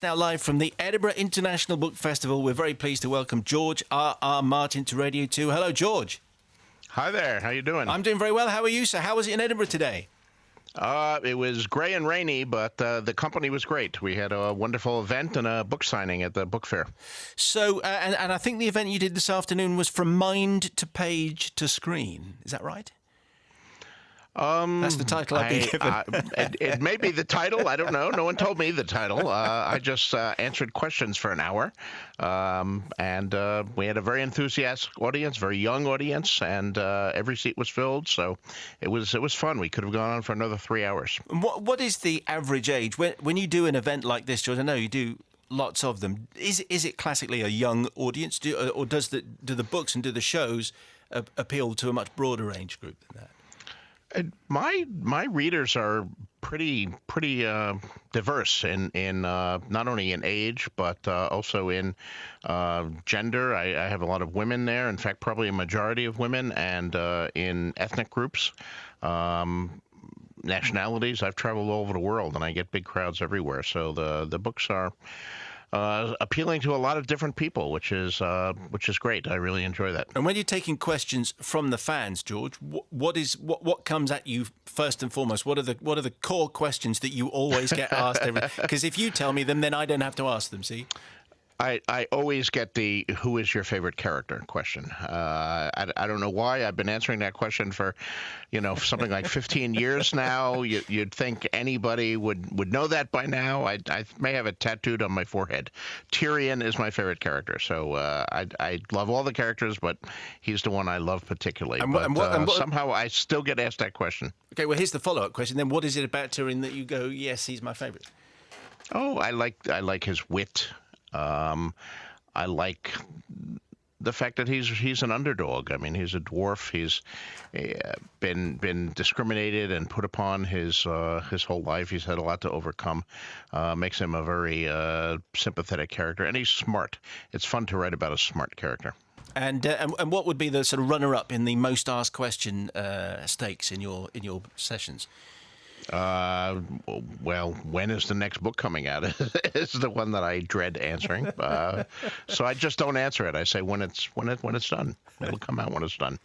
Now live from the Edinburgh International Book Festival, we're very pleased to welcome George R.R. Martin to Radio 2. Hello, George. Hi there. How you doing? I'm doing very well. How are you, sir? How was it in Edinburgh today? It was grey and rainy, but the company was great. We had a wonderful event and a book signing at the book fair. So, and I think the event you did this afternoon was From Mind to Page to Screen. Is that right? That's the title I've been given. It may be the title. I don't know. No one told me the title. I just answered questions for an hour, and we had a very enthusiastic audience, very young audience, and every seat was filled. So it was fun. We could have gone on for another 3 hours. What is the average age when you do an event like this, George? I know you do lots of them. Is it classically a young audience, or do the books and do the shows appeal to a much broader age group than that? My readers are pretty diverse in not only in age but also in gender. I have a lot of women there. In fact, probably a majority of women, and in ethnic groups, nationalities. I've traveled all over the world, and I get big crowds everywhere. So the books are appealing to a lot of different people, which is great. I really enjoy that. And when you're taking questions from the fans, George, what comes at you first and foremost? What are the core questions that you always get asked? Because if you tell me them, then I don't have to ask them. See. I always get the "who is your favorite character" question. I don't know why. I've been answering that question for, something like 15 years now. You'd think anybody would know that by now. I may have it tattooed on my forehead. Tyrion is my favorite character. So I love all the characters, but he's the one I love particularly. Somehow I still get asked that question. Okay, well, here's the follow-up question. Then what is it about Tyrion that you go, yes, he's my favorite? Oh, I like his wit. I like the fact that he's an underdog. I mean, he's a dwarf. He's been discriminated and put upon his whole life. He's had a lot to overcome. Makes him a very sympathetic character, and he's smart. It's fun to write about a smart character. And what would be the sort of runner-up in the most asked question stakes in your sessions? Well, when is the next book coming out? Is the one that I dread answering. So I just don't answer it. I say when it's done. It'll come out when it's done.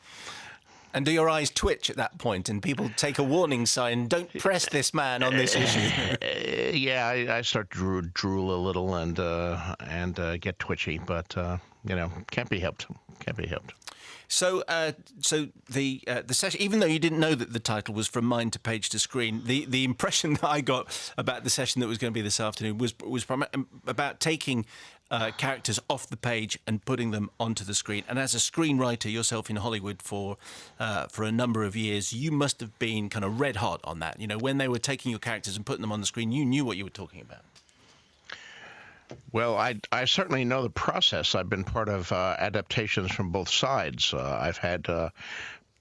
And do your eyes twitch at that point, and people take a warning sign? Don't press this man on this issue. Yeah, I start to drool a little and get twitchy, but can't be helped. Can't be helped. So, the session, even though you didn't know that the title was From Mind to Page to Screen, the impression that I got about the session that was going to be this afternoon was about taking characters off the page and putting them onto the screen. And as a screenwriter yourself in Hollywood for a number of years, you must have been kind of red hot on that. When they were taking your characters and putting them on the screen, you knew what you were talking about. Well, I certainly know the process. I've been part of adaptations from both sides. I've had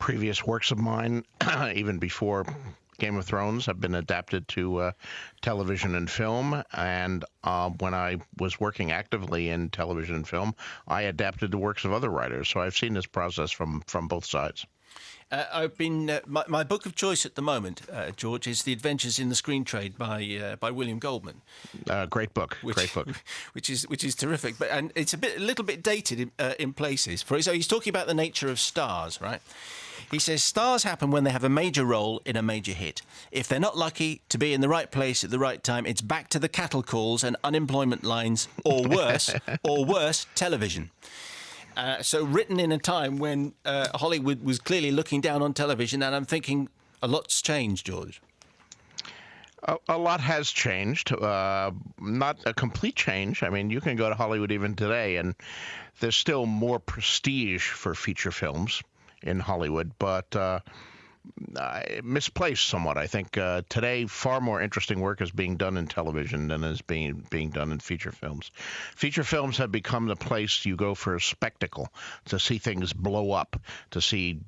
previous works of mine, even before Game of Thrones, have been adapted to television and film. And when I was working actively in television and film, I adapted the works of other writers. So I've seen this process from both sides. I've been my book of choice at the moment, George, is The Adventures in the Screen Trade by William Goldman. Great book, great book, which is terrific. And it's a little bit dated in places. So he's talking about the nature of stars, right? He says stars happen when they have a major role in a major hit. If they're not lucky to be in the right place at the right time, it's back to the cattle calls and unemployment lines, or worse, television. So written in a time when Hollywood was clearly looking down on television, and I'm thinking a lot's changed, George. A lot has changed. Not a complete change. I mean, you can go to Hollywood even today, and there's still more prestige for feature films in Hollywood, but misplaced somewhat. I think today far more interesting work is being done in television than is being done in feature films. Feature films have become the place you go for a spectacle, to see things blow up, to see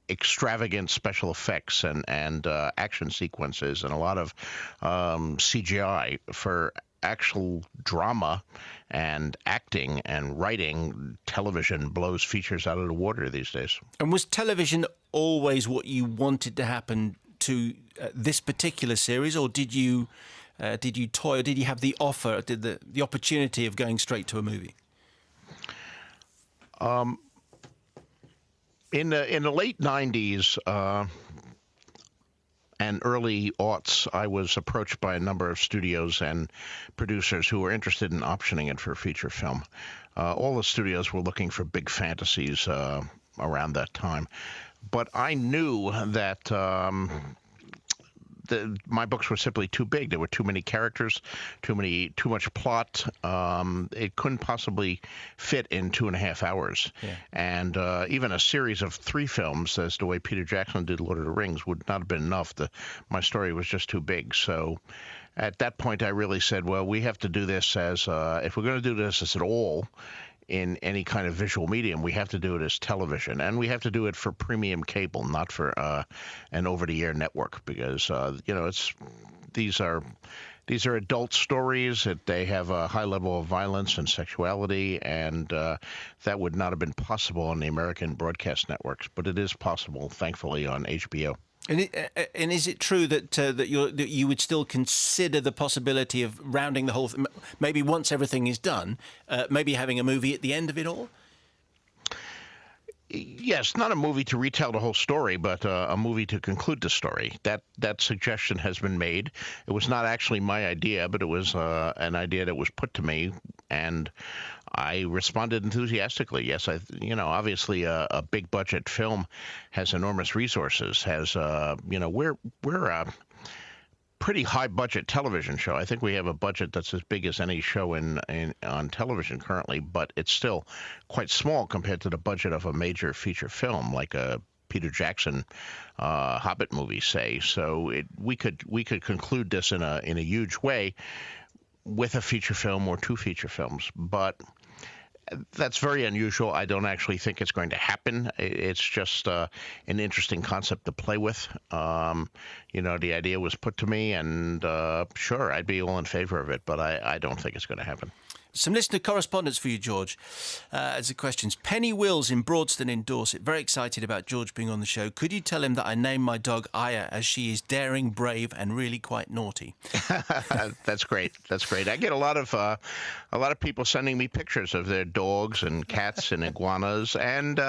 extravagant special effects and action sequences and a lot of CGI. For actual drama and acting and writing, television blows features out of the water these days. And was television always what you wanted to happen to this particular series, or did you Did you toy, or did you have the offer, did the opportunity of going straight to a movie? In the late 90s and early aughts, I was approached by a number of studios and producers who were interested in optioning it for a feature film. All the studios were looking for big fantasies around that time. But I knew that my books were simply too big. There were too many characters, too much plot. It couldn't possibly fit in 2.5 hours. Yeah. And even a series of 3 films, as the way Peter Jackson did Lord of the Rings, would not have been enough. My story was just too big. So at that point, I really said, well, we have to do this as, if we're going to do this as at all in any kind of visual medium, we have to do it as television, and we have to do it for premium cable, not for an over-the-air network, because these are adult stories. That they have a high level of violence and sexuality, and that would not have been possible on the American broadcast networks, but it is possible, thankfully, on HBO. And is it true that you would still consider the possibility of rounding the whole, maybe once everything is done, maybe having a movie at the end of it all? Yes, not a movie to retell the whole story, but a movie to conclude the story. That suggestion has been made. It was not actually my idea, but it was an idea that was put to me, and I responded enthusiastically. Yes, obviously a big budget film has enormous resources. We're a pretty high budget television show. I think we have a budget that's as big as any show on television currently, but it's still quite small compared to the budget of a major feature film like a Peter Jackson Hobbit movie, say. So we could conclude this in a huge way with a feature film or 2 feature films, but that's very unusual. I don't actually think it's going to happen. It's just an interesting concept to play with. The idea was put to me, and sure, I'd be all in favor of it, but I don't think it's going to happen. Some listener correspondence for you, George, as the questions. Penny Wills in Broadston in Dorset, very excited about George being on the show. Could you tell him that I named my dog Aya, as she is daring, brave, and really quite naughty? That's great. That's great. I get a lot of people sending me pictures of their dogs and cats and iguanas, and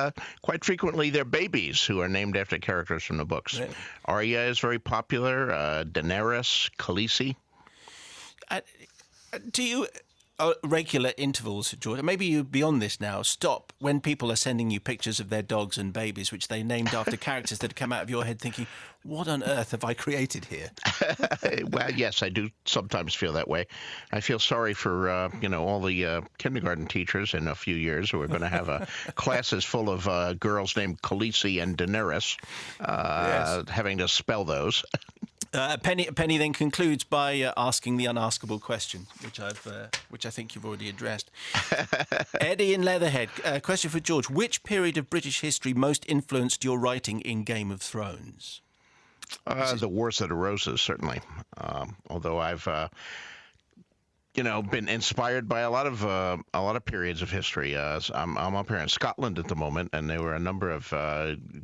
quite frequently their babies who are named after characters from the books. Really? Arya is very popular. Daenerys, Khaleesi. Do you, regular intervals, George, maybe you're beyond this now, stop when people are sending you pictures of their dogs and babies, which they named after characters that come out of your head, thinking, what on earth have I created here? Well, yes, I do sometimes feel that way. I feel sorry for, all the kindergarten teachers in a few years who are going to have classes full of girls named Khaleesi and Daenerys, yes, having to spell those. Penny then concludes by asking the unaskable question, which I think you've already addressed. Eddie in Leatherhead, question for George. Which period of British history most influenced your writing in Game of Thrones? The Wars of the Roses, certainly. Although I've been inspired by a lot of periods of history. I'm up here in Scotland at the moment, and there were a number of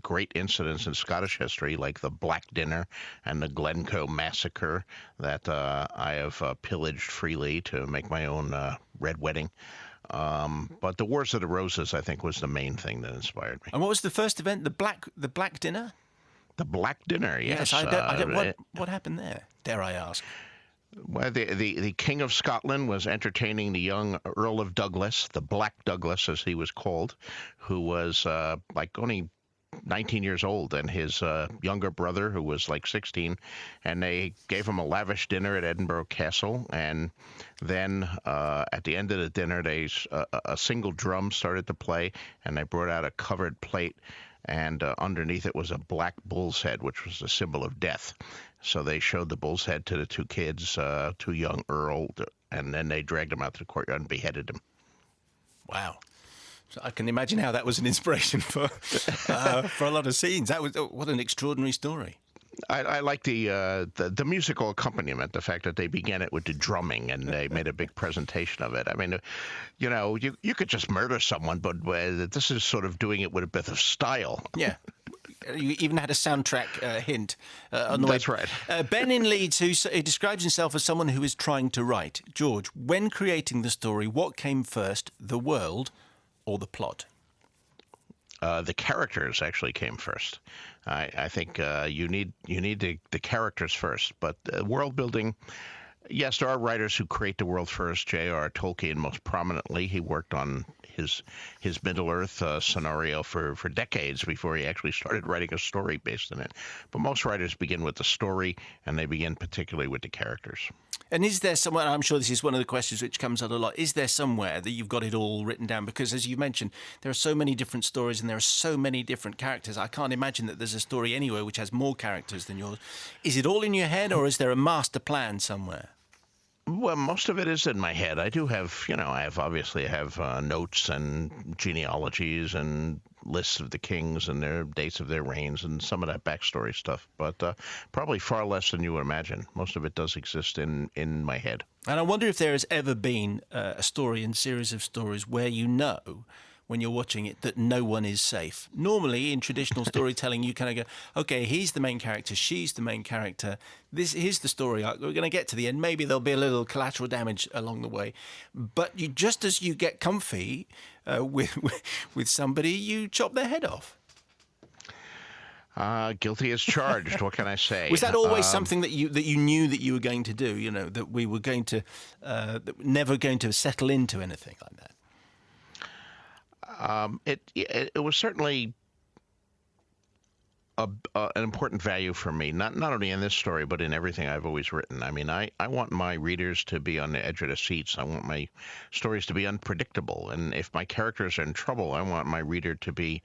great incidents in Scottish history, like the Black Dinner and the Glencoe Massacre, that I have pillaged freely to make my own Red Wedding. But the Wars of the Roses, I think, was the main thing that inspired me. And what was the first event? The Black Dinner? The Black Dinner, yes. What happened there, dare I ask? Well, the King of Scotland was entertaining the young Earl of Douglas, the Black Douglas, as he was called, who was only 19 years old, and his younger brother, who was like 16, and they gave him a lavish dinner at Edinburgh Castle. And then at the end of the dinner, a single drum started to play, and they brought out a covered plate, and underneath it was a black bull's head, which was a symbol of death. So they showed the bull's head to the 2 kids, 2 young Earl, and then they dragged him out to the courtyard and beheaded him. Wow. So I can imagine how that was an inspiration for a lot of scenes. What an extraordinary story. I like the musical accompaniment, the fact that they began it with the drumming and they made a big presentation of it. I mean, you could just murder someone, but this is sort of doing it with a bit of style. Yeah. You even had a soundtrack hint on the way. That's right. Ben in Leeds, who describes himself as someone who is trying to write. George, when creating the story, what came first, the world or the plot? The characters actually came first. I think you need the characters first, but world building. Yes, there are writers who create the world first. J.R. Tolkien, most prominently, he worked on his Middle Earth scenario for decades before he actually started writing a story based on it. But most writers begin with the story, and they begin particularly with the characters. And is there somewhere, I'm sure this is one of the questions which comes up a lot, is there somewhere that you've got it all written down? Because as you mentioned, there are so many different stories and there are so many different characters. I can't imagine that there's a story anywhere which has more characters than yours. Is it all in your head, or is there a master plan somewhere? Well, most of it is in my head. I do have, I have notes and genealogies and lists of the kings and their dates of their reigns and some of that backstory stuff, but probably far less than you would imagine. Most of it does exist in my head. And I wonder if there has ever been a story and series of stories where you know when you're watching it that no one is safe. Normally, in traditional storytelling, you kind of go, okay, he's the main character, she's the main character. Here's the story arc. We're going to get to the end. Maybe there'll be a little collateral damage along the way. But just as you get comfy with somebody, you chop their head off. Guilty as charged. What can I say? Was that always something that you knew that you were going to do? That we were going to never going to settle into anything like that. It was certainly an important value for me, not only in this story, but in everything I've always written. I mean, I want my readers to be on the edge of their seats. I want my stories to be unpredictable. And if my characters are in trouble, I want my reader to be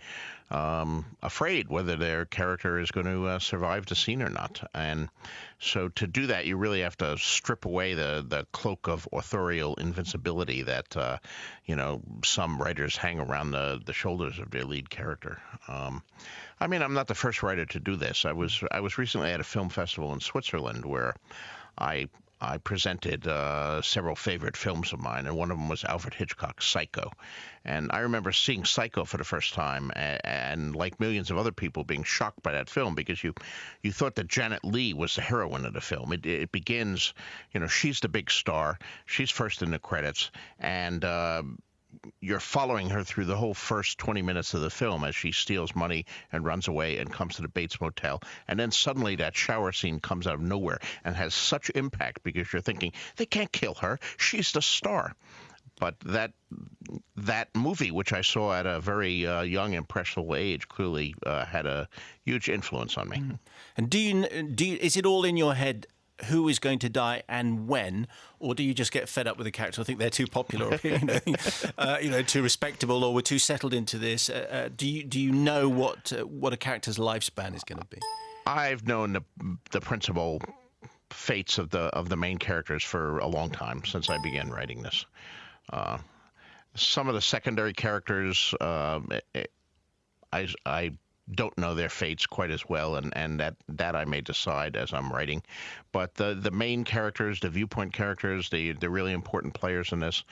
afraid whether their character is going to survive the scene or not. And so to do that, you really have to strip away the cloak of authorial invincibility that, some writers hang around the shoulders of their lead character. I mean, I'm not the first writer to do this. I was recently at a film festival in Switzerland where I presented several favorite films of mine, and one of them was Alfred Hitchcock's Psycho. And I remember seeing Psycho for the first time, and like millions of other people, being shocked by that film because you thought that Janet Leigh was the heroine of the film. It begins, she's the big star, she's first in the credits, and you're following her through the whole first 20 minutes of the film as she steals money and runs away and comes to the Bates Motel. And then suddenly that shower scene comes out of nowhere and has such impact because you're thinking, they can't kill her. She's the star. But that movie, which I saw at a very young, impressionable age, clearly had a huge influence on me. And do you is it all in your head who is going to die and when, or do you just get fed up with the character? I think they're too popular, or, too respectable, or we're too settled into this. Do you know what a character's lifespan is going to be? I've known the principal fates of the main characters for a long time, since I began writing this. Some of the secondary characters, I don't know their fates quite as well, and that I may decide as I'm writing. But the main characters, the viewpoint characters, the really important players in this,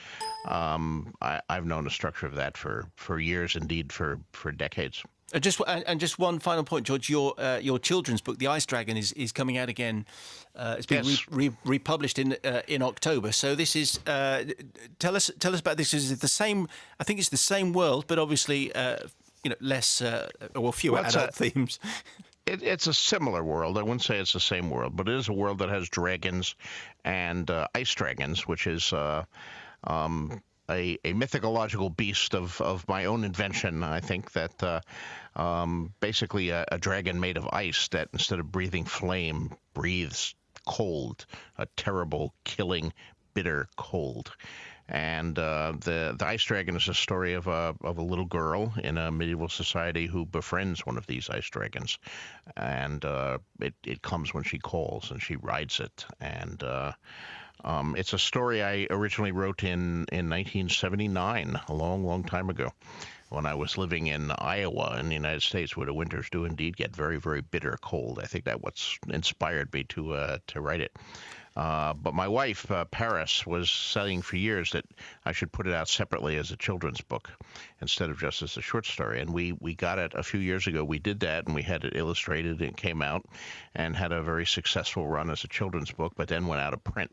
I've known the structure of that for years, indeed for decades. Just one final point, George. Your children's book, The Ice Dragon, is coming out again. It's being republished in October. So this is tell us about this. Is it the same? I think it's the same world, but obviously less fewer adult themes. It's a similar world. I wouldn't say it's the same world, but it is a world that has dragons and ice dragons, which is a mythological beast of my own invention. I think that basically a dragon made of ice that instead of breathing flame breathes cold, a terrible, killing, bitter cold. And the Ice Dragon is a story of a little girl in a medieval society who befriends one of these ice dragons, and it comes when she calls, and she rides it. And it's a story I originally wrote in 1979, a long time ago, when I was living in Iowa in the United States, where the winters do indeed get very, very bitter cold. I think that's what's inspired me to write it. But my wife, Paris, was saying for years that I should put it out separately as a children's book instead of just as a short story. And we got it a few years ago. We did that, and we had it illustrated, and it came out and had a very successful run as a children's book, but then went out of print.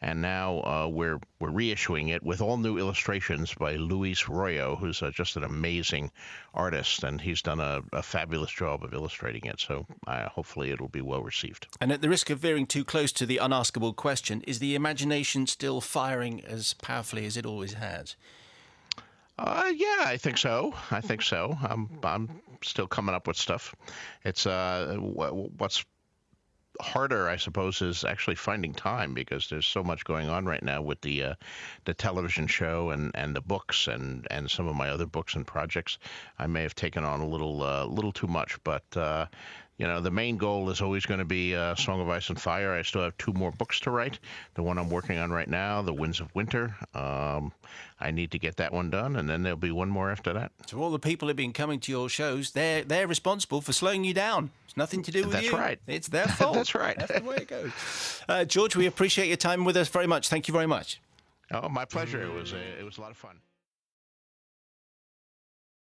And now we're reissuing it with all new illustrations by Luis Royo, who's just an amazing artist, and he's done a fabulous job of illustrating it. So hopefully it'll be well received. And at the risk of veering too close to the unaskable question, is the imagination still firing as powerfully as it always has? Yeah, I think so. I'm still coming up with stuff. It's what's harder, I suppose, is actually finding time, because there's so much going on right now with the television show and the books and some of my other books and projects. I may have taken on a little too much, but the main goal is always going to be Song of Ice and Fire. I still have 2 more books to write. The one I'm working on right now, The Winds of Winter. I need to get that one done, and then there'll be one more after that. So all the people who've been coming to your shows, they're responsible for slowing you down. It's nothing to do with you. That's right. It's their fault. That's right. That's the way it goes. George, we appreciate your time with us very much. Thank you very much. Oh, my pleasure. It was a lot of fun.